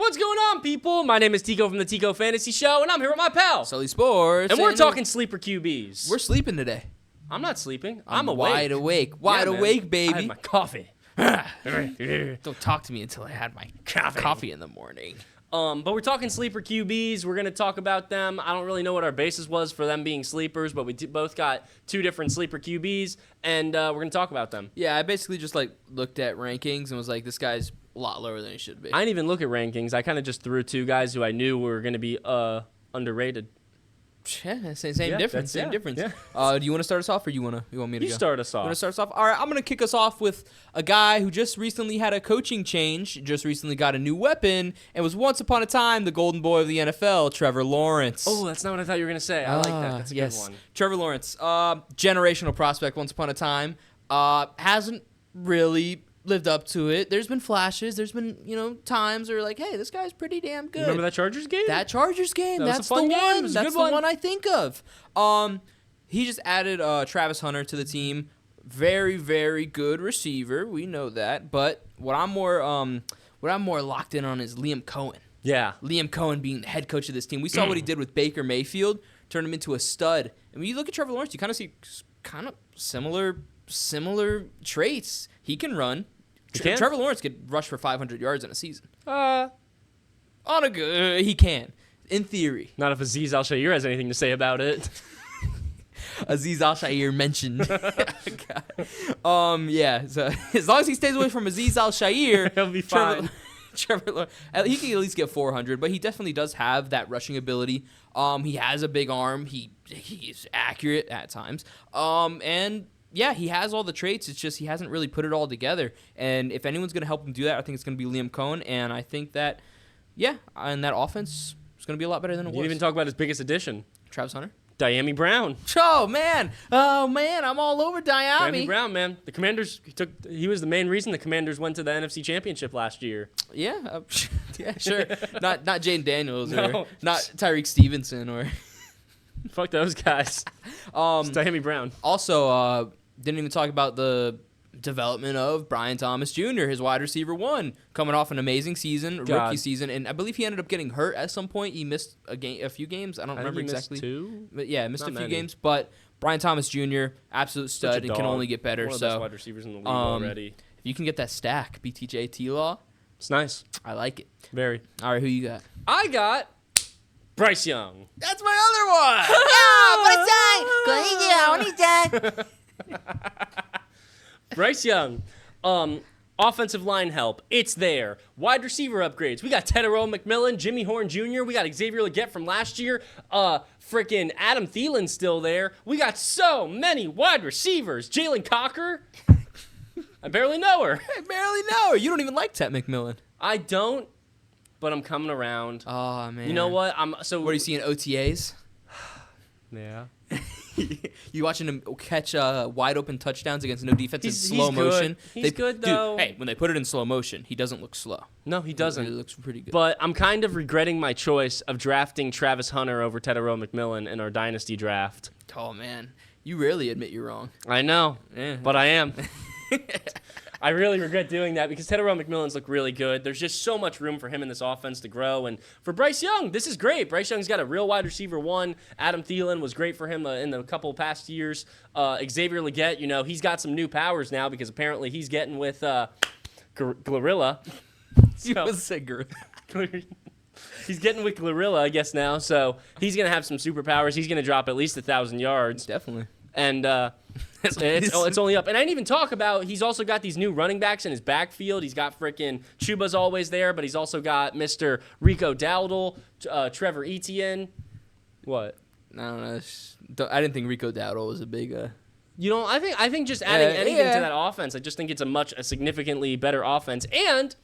What's going on, people? My name is Tico from the Tico Fantasy Show, and I'm here with my pal. Sully Sports. And we're talking sleeper QBs. We're sleeping today. I'm not sleeping. I'm awake. Wide awake. Wide awake, baby. I had my coffee. Don't talk to me until I had my coffee in the morning. But we're talking sleeper QBs. We're going to talk about them. I don't really know what our basis was for them being sleepers, but we both got two different sleeper QBs, and we're going to talk about them. Yeah, I basically just looked at rankings and was like, this guy's a lot lower than he should be. I didn't even look at rankings. I kind of just threw two guys who I knew were going to be underrated. Yeah, same difference. Yeah. Do you want to start us off, or you want me to go? You start us off. You want to start us off? All right, I'm going to kick us off with a guy who just recently had a coaching change, just recently got a new weapon, and was once upon a time the golden boy of the NFL, Trevor Lawrence. Oh, that's not what I thought you were going to say. I like that. That's a good one. Trevor Lawrence, generational prospect once upon a time, hasn't really lived up to it. There's been flashes. There's been, times where hey, this guy's pretty damn good. Remember that Chargers game? That Chargers game. That's the one. That's the one I think of. He just added Travis Hunter to the team. Very, very good receiver. We know that. But what I'm more locked in on is Liam Cohen. Yeah. Liam Cohen being the head coach of this team. We saw what he did with Baker Mayfield, turned him into a stud. And when you look at Trevor Lawrence, you kind of see similar traits. He can run. Trevor Lawrence could rush for 500 yards in a season. He can, in theory. Not if Azeez Al-Shaair has anything to say about it. Azeez Al-Shaair mentioned. Yeah. So as long as he stays away from Azeez Al-Shaair, he'll be fine. Trevor Lawrence, he can at least get 400, but he definitely does have that rushing ability. He has a big arm. He is accurate at times. And yeah, he has all the traits. It's just he hasn't really put it all together. And if anyone's going to help him do that, I think it's going to be Liam Cohen. And I think that, and that offense is going to be a lot better than it was. You didn't even talk about his biggest addition. Travis Hunter? Diami Brown. Oh, man, I'm all over Diami. Brown, man. The Commanders, he was the main reason the Commanders went to the NFC Championship last year. Yeah, sure. Not Jaden Daniels No. or not Tyreek Stevenson or... Fuck those guys. It's Diami Brown. Also, didn't even talk about the development of Brian Thomas Jr., his wide receiver one, coming off an amazing season, rookie season, and I believe he ended up getting hurt at some point. He missed a few games. I don't remember exactly. Missed two? But yeah, missed Not a few many. games. But Brian Thomas Jr., absolute stud, and can only get better. One of the best wide receivers in the league already. If you can get that stack, BTJ T-Law, it's nice. I like it. Very. All right, who you got? I got Bryce Young. That's my other one. Bryce Young. Offensive line help. It's there. Wide receiver upgrades. We got Tedero McMillan, Jimmy Horn Jr. We got Xavier Legette from last year. Freaking Adam Thielen's still there. We got so many wide receivers. Jalen Cocker. I barely know her. You don't even like Ted McMillan. I don't, but I'm coming around. Oh, man. You know what? What are you seeing, OTAs? Yeah. You watching him catch wide open touchdowns against no defense in slow motion? He's good, though. Dude, hey, when they put it in slow motion, he doesn't look slow. No, he doesn't. He looks pretty good. But I'm kind of regretting my choice of drafting Travis Hunter over Tedero McMillan in our dynasty draft. Oh, man. You rarely admit you're wrong. I know, but I am. Yeah. I really regret doing that because Tedero McMillan's look really good. There's just so much room for him in this offense to grow. And for Bryce Young, this is great. Bryce Young's got a real wide receiver one. Adam Thielen was great for him in the couple past years. Xavier Legette, he's got some new powers now because apparently he's getting with Glorilla. You was say Gorilla. He's getting with Glorilla, I guess, now. So he's going to have some superpowers. He's going to drop at least 1,000 yards. Definitely. And it's only up. And I didn't even talk about, he's also got these new running backs in his backfield. He's got freaking Chuba's always there, but he's also got Mr. Rico Dowdle, Trevor Etienne. What? I don't know. I didn't think Rico Dowdle was a big... I think just adding anything to that offense, I just think it's a significantly better offense. And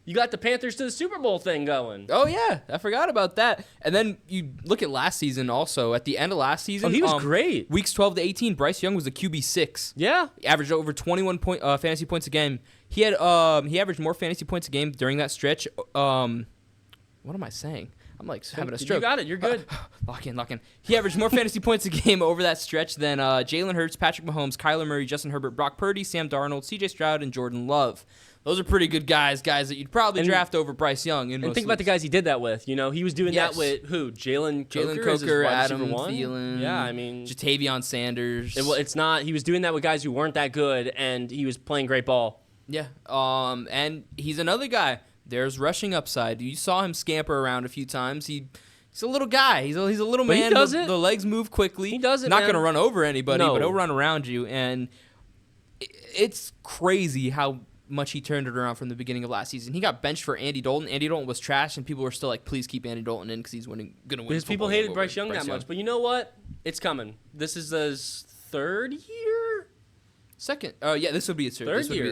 you got the Panthers to the Super Bowl thing going. Oh, yeah. I forgot about that. And then you look at last season also. At the end of last season. Oh, he was great. Weeks 12 to 18, Bryce Young was a QB6. Yeah. He averaged over 21 fantasy points a game. He averaged more fantasy points a game during that stretch. What am I saying? I'm having a stroke. You got it. You're good. Lock in. He averaged more fantasy points a game over that stretch than Jalen Hurts, Patrick Mahomes, Kyler Murray, Justin Herbert, Brock Purdy, Sam Darnold, CJ Stroud, and Jordan Love. Those are pretty good guys that you'd probably draft over Bryce Young. And think about the guys he did that with. You know, he was doing that with who? Jalen Coker, Adam one? Thielen. Yeah, I mean, Jatavion Sanders. It's not. He was doing that with guys who weren't that good, and he was playing great ball. Yeah. And he's another guy. There's rushing upside. You saw him scamper around a few times. He's a little guy. He's a little man. He does it. The legs move quickly. He does it. Not going to run over anybody, No. but he'll run around you. And it's crazy how much he turned it around from the beginning of last season. He got benched for Andy Dalton. Andy Dalton was trash, and people were still like, please keep Andy Dalton in because he's going to win. Because people hated Bryce Young that much. But you know what? It's coming. This is his third year? Second. Oh, yeah, this would be his third. Third year. This would be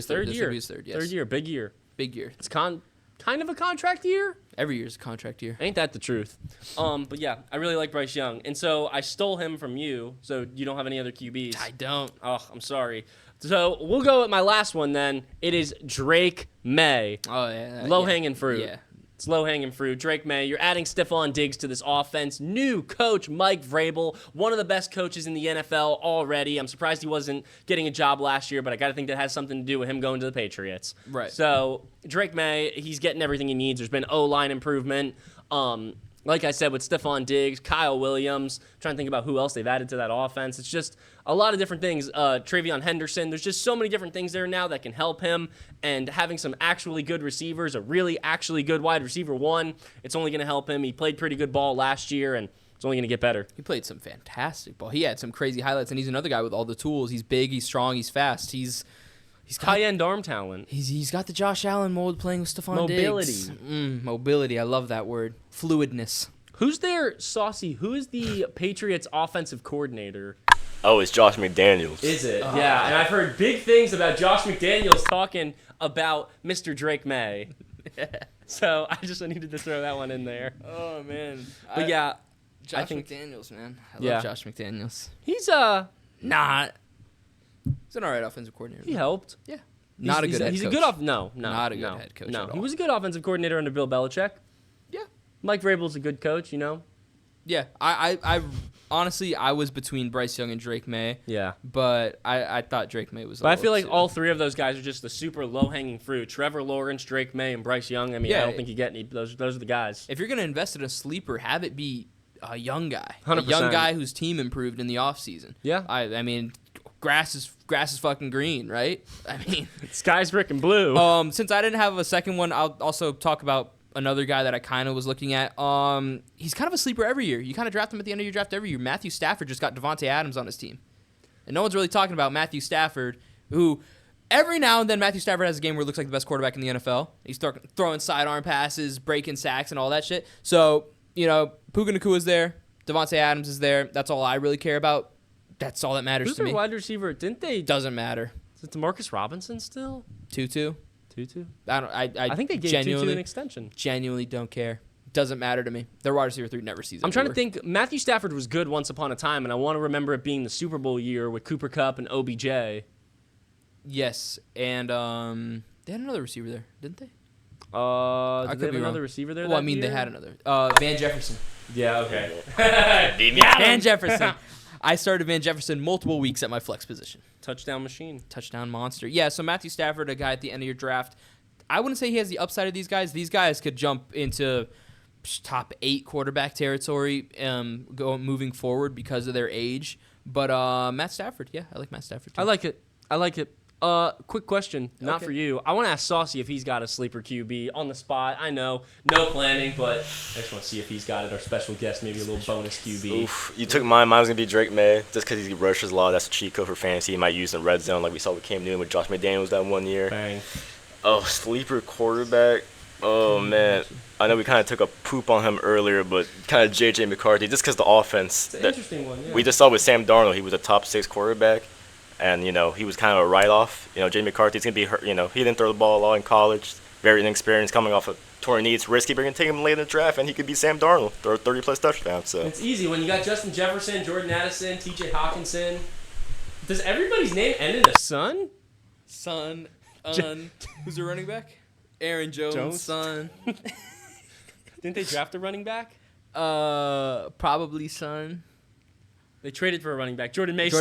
his third, yes. Third year. Big year. Big year. It's kind of a contract year. Every year's a contract year. Ain't that the truth? But yeah, I really like Bryce Young. And so I stole him from you, so you don't have any other QBs. I don't. Oh, I'm sorry. So we'll go with my last one then. It is Drake May. Oh, yeah. Low-hanging fruit. Yeah. It's low-hanging fruit. Drake May, you're adding Stephon Diggs to this offense. New coach Mike Vrabel, one of the best coaches in the NFL already. I'm surprised he wasn't getting a job last year, but I got to think that has something to do with him going to the Patriots. Right. So Drake May, he's getting everything he needs. There's been O-line improvement. Like I said, with Stephon Diggs, Kyle Williams, trying to think about who else they've added to that offense. It's just a lot of different things. Travion Henderson, there's just so many different things there now that can help him. And having some actually good receivers, a really actually good wide receiver one, it's only going to help him. He played pretty good ball last year, and it's only going to get better. He played some fantastic ball. He had some crazy highlights, and he's another guy with all the tools. He's big, he's strong, he's fast. He's high-end arm talent. He's got the Josh Allen mold playing with Stephon Diggs. Mobility, I love that word. Fluidness. Who's their saucy? Who is the Patriots offensive coordinator? Oh, it's Josh McDaniels. Is it? Yeah, and I've heard big things about Josh McDaniels talking about Mr. Drake May. So I just needed to throw that one in there. Oh, man. But yeah, Josh I think McDaniels, man. I love Josh McDaniels. he's He's an all right offensive coordinator. he helped. Yeah. Not a good head coach. He's a good no, Not a good head coach No, at he all. was a good offensive coordinator under Bill Belichick. Yeah. Mike Vrabel's a good coach, you know. Yeah. I honestly, I was between Bryce Young and Drake May. Yeah. But I thought Drake May was. But I feel like all three of those guys are just the super low-hanging fruit. Trevor Lawrence, Drake May, and Bryce Young. I mean, I don't think you get any. Those are the guys. If you're gonna invest in a sleeper, have it be a young guy, 100%. a young guy whose team improved in the offseason. Yeah. I mean, grass is fucking green, right? I mean, Sky's brick and blue. Since I didn't have a second one, I'll also talk about another guy that I kind of was looking at. He's kind of a sleeper every year. You kind of draft him at the end of your draft every year. Matthew Stafford just got Devontae Adams on his team. And no one's really talking about Matthew Stafford, who every now and then Matthew Stafford has a game where he looks like the best quarterback in the NFL. He's throwing sidearm passes, breaking sacks, and all that shit. So, Puka Nakua's there. Devontae Adams is there. That's all I really care about. That's all that matters Who's to me. their wide receiver? Didn't they? Doesn't matter. Is it DeMarcus Robinson still? Tutu. I think they gave Tutu an extension. Genuinely don't care. Doesn't matter to me. Their wide receiver 3 never sees it. I'm trying to think. Matthew Stafford was good once upon a time, and I want to remember it being the Super Bowl year with Cooper Kupp and OBJ. Yes, and they had another receiver there, didn't they? Did they have another receiver there? Well, that I mean, year? they had another. Van Jefferson. Yeah. Okay. Van Jefferson. I started Van Jefferson multiple weeks at my flex position. Touchdown machine. Touchdown monster. Yeah, so Matthew Stafford, a guy at the end of your draft. I wouldn't say he has the upside of these guys. These guys could jump into top 8 quarterback territory moving forward because of their age. But Matt Stafford, yeah, I like Matt Stafford too. I like it. Quick question, not for you. I want to ask Saucy if he's got a sleeper QB on the spot. I know, no planning, but I just want to see if he's got it. Our special guest, maybe a little bonus QB. Oof, you took mine. Mine was going to be Drake May, just because he rushes a lot. That's a cheat code for fantasy. He might use in red zone like we saw with Cam Newton with Josh McDaniels that one year. Bang. Oh, sleeper quarterback. Oh, man. I know we kind of took a poop on him earlier, but kind of J.J. McCarthy, just because the offense. It's an interesting one, yeah. We just saw with Sam Darnold, he was a top 6 quarterback. And, he was kind of a write-off. J. McCarthy's going to be hurt. He didn't throw the ball a lot in college. Very inexperienced, coming off a torn knee. It's risky, but you're going to take him late in the draft, and he could be Sam Darnold, throw 30-plus touchdowns. So it's easy. When you got Justin Jefferson, Jordan Addison, T.J. Hawkinson. Does everybody's name end in a son? Son. Who's the running back? Aaron Jones. Son. Didn't they draft a running back? Probably son. They traded for a running back, Jordan Mason.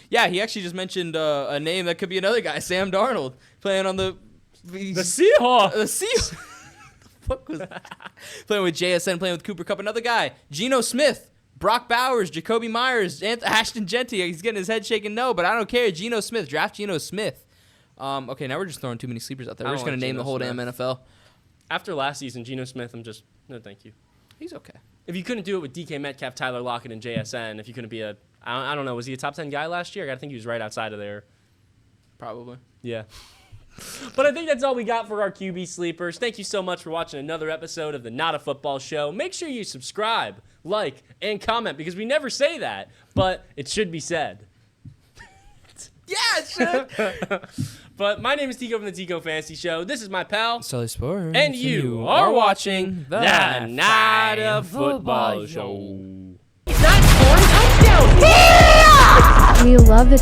Yeah, he actually just mentioned a name that could be another guy, Sam Darnold, playing on the Seahawks. The Seahawks. The fuck was that? Playing with JSN, playing with Cooper Kupp. Another guy, Geno Smith, Brock Bowers, Jacoby Myers, Ashton Genty. He's getting his head shaken. No, but I don't care. Geno Smith. Draft Geno Smith. Okay, now we're just throwing too many sleepers out there. We're just going to name the whole damn NFL. After last season, Geno Smith, no thank you. He's okay. If you couldn't do it with DK Metcalf, Tyler Lockett, and JSN, if you couldn't be I don't know, was he a top 10 guy last year? I think he was right outside of there. Probably. Yeah. But I think that's all we got for our QB sleepers. Thank you so much for watching another episode of the Not a Football Show. Make sure you subscribe, like, and comment because we never say that, but it should be said. Yeah, it should. But my name is Tico from the Tico Fantasy Show. This is my pal. Sully Sports. And you are watching the Not a Football Show. We love the